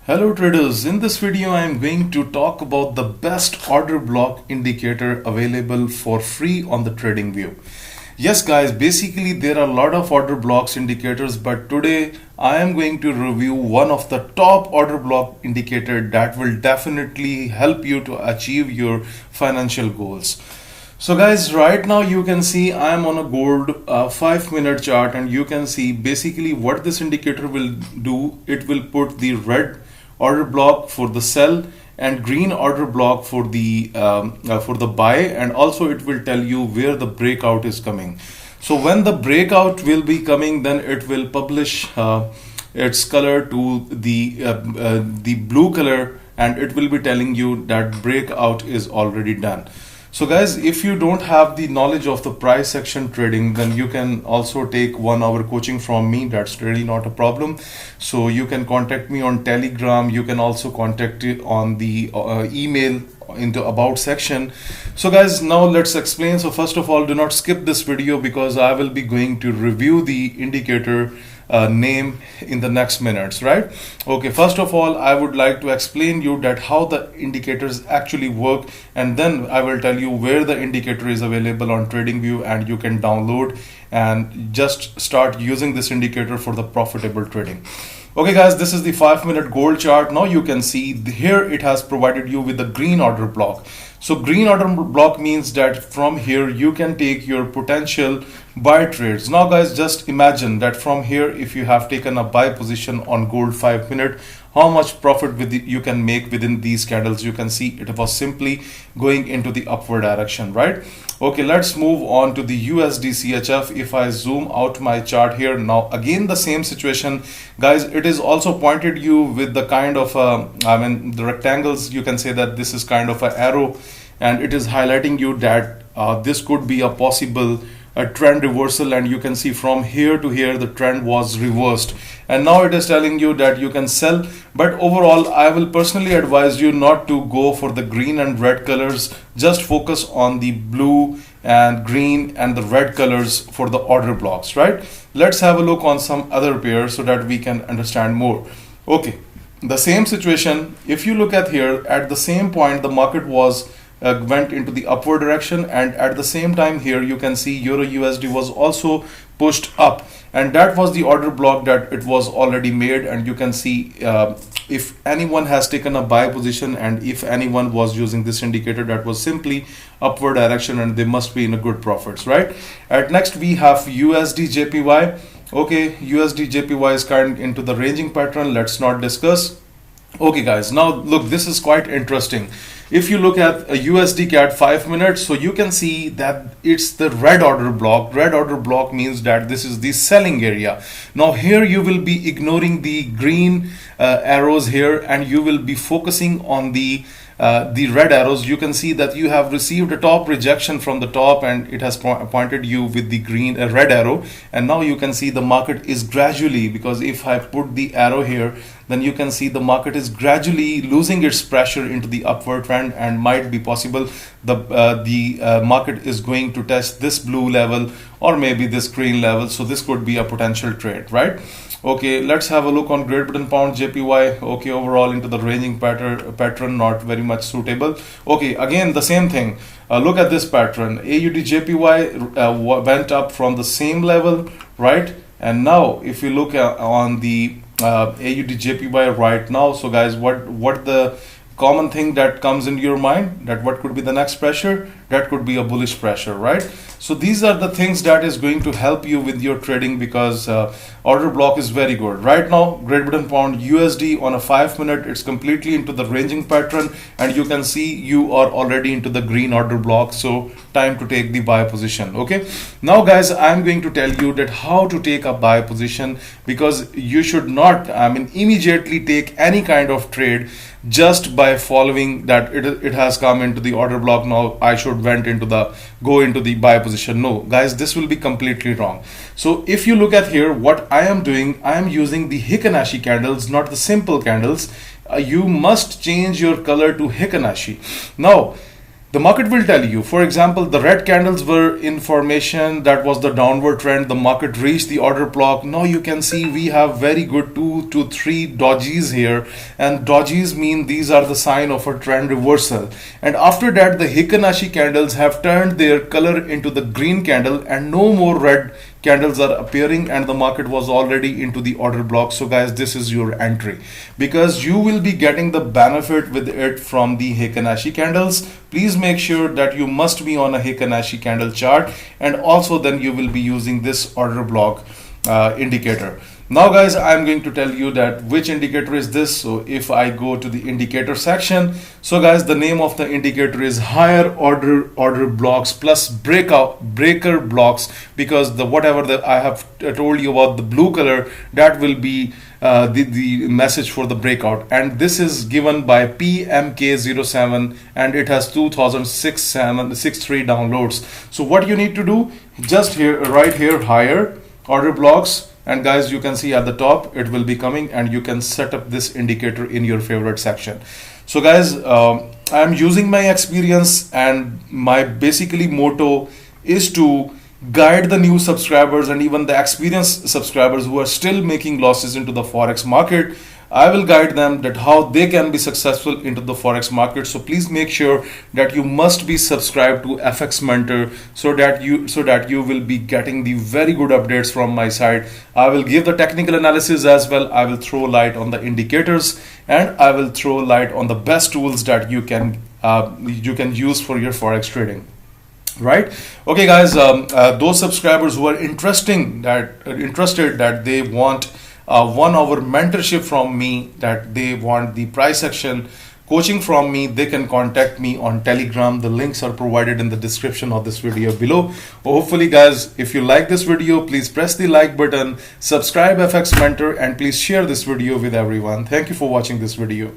Hello traders, in this video I am going to talk about the best order block indicator available for free on the TradingView. Yes guys, basically there are a lot of order blocks indicators, but today I am going to review one of the top order block indicator that will definitely help you to achieve your financial goals. So guys, right now you can see I am on a gold 5-minute chart, and you can see basically what this indicator will do. It will put the red order block for the sell and green order block for the buy, and also it will tell you where the breakout is coming. So when the breakout will be coming, then it will publish its color to the blue color, and it will be telling you that breakout is already done. So guys, if you don't have the knowledge of the price action trading, then you can also take 1 hour coaching from me. That's really not a problem. So you can contact me on Telegram. You can also contact it on the email in the about section. So guys, now let's explain. So first of all, do not skip this video because I will be going to review the indicator name in the next minutes, right? Okay, first of all, I would like to explain you that how the indicators actually work, and then I will tell you where the indicator is available on TradingView, and you can download and just start using this indicator for the profitable trading. Okay guys, this is the 5-minute gold chart. Now you can see here it has provided you with the green order block. So green order block means that from here you can take your potential buy trades. Now guys, just imagine that from here, if you have taken a buy position on gold 5-minute, how much profit you can make within these candles. You can see it was simply going into the upward direction, right? Okay, let's move on to the USD CHF. If I zoom out my chart here, now again the same situation guys. It is also pointed you with the kind of the rectangles. You can say that this is kind of an arrow, and it is highlighting you that this could be a possible trend reversal, and you can see from here to here the trend was reversed, and now it is telling you that you can sell. But overall, I will personally advise you not to go for the green and red colors. Just focus on the blue and green and the red colors for the order blocks, right? Let's have a look on some other pairs so that we can understand more. Okay, the same situation, if you look at here, at the same point the market was went into the upward direction, and at the same time here you can see Euro USD was also pushed up, and that was the order block that it was already made. And you can see if anyone has taken a buy position, and if anyone was using this indicator, that was simply upward direction, and they must be in a good profits, right? At next we have USD JPY. Okay, USD JPY is current into the ranging pattern. Let's not discuss. Okay guys, now look, this is quite interesting. If you look at a USD CAD 5 minutes, so you can see that it's the red order block. Red order block means that this is the selling area. Now here you will be ignoring the green arrows here, and you will be focusing on the red arrows. You can see that you have received a top rejection from the top, and it has pointed you with the green red arrow, and now you can see the market is gradually, because if I put the arrow here, then you can see the market is gradually losing its pressure into the upward trend, and might be possible the market is going to test this blue level or maybe this green level. So this could be a potential trade, right? Okay, let's have a look on Great Britain Pound JPY. Okay, overall into the ranging pattern, not very much suitable. Okay, again the same thing. Look at this pattern. AUD JPY went up from the same level, right? And now if you look on the AUD JPY right now, so guys, what the common thing that comes into your mind, that what could be the next pressure? That could be a bullish pressure, right? So these are the things that is going to help you with your trading, because order block is very good. Right now, Great Britain Pound USD on a 5-minute, it's completely into the ranging pattern, and you can see you are already into the green order block. So time to take the buy position. Okay, now guys, I'm going to tell you that how to take a buy position, because you should not immediately take any kind of trade just by following that it has come into the order block. Now I should go into the buy position. No guys, this will be completely wrong. So if you look at here, what I am doing, I am using the Heikin Ashi candles, not the simple candles. You must change your color to Heikin Ashi. Now The market will tell you. For example, the red candles were information that was the downward trend. The market reached the order block. Now you can see we have very good 2 to 3 dojis here, and dojis mean these are the sign of a trend reversal. And after that, the Heikin Ashi candles have turned their color into the green candle, and no more red candles are appearing, and the market was already into the order block. So guys, this is your entry, because you will be getting the benefit with it from the Heikin Ashi candles. Please make sure that you must be on a Heikin Ashi candle chart, and also then you will be using this order block indicator. Now guys, I'm going to tell you that which indicator is this. So if I go to the indicator section, so guys, the name of the indicator is higher order blocks plus breaker blocks, because the whatever that I have told you about the blue color, that will be the message for the breakout. And this is given by PMK07, and it has 2063 downloads. So what you need to do, just here, right here, higher order blocks, and guys, you can see at the top it will be coming, and you can set up this indicator in your favorite section. So guys, I'm using my experience, and my basically motto is to guide the new subscribers and even the experienced subscribers who are still making losses into the Forex market. I will guide them that how they can be successful into the Forex market. So please make sure that you must be subscribed to FX Mentor, so that you will be getting the very good updates from my side. I will give the technical analysis as well. I will throw light on the indicators, and I will throw light on the best tools that you can use for your Forex trading. Right? Okay guys, those subscribers who are interested that they want 1 hour mentorship from me, that they want the price action coaching from me, they can contact me on Telegram. The links are provided in the description of this video below. Hopefully guys, if you like this video, please press the like button, subscribe FX Mentor, and please share this video with everyone. Thank you for watching this video.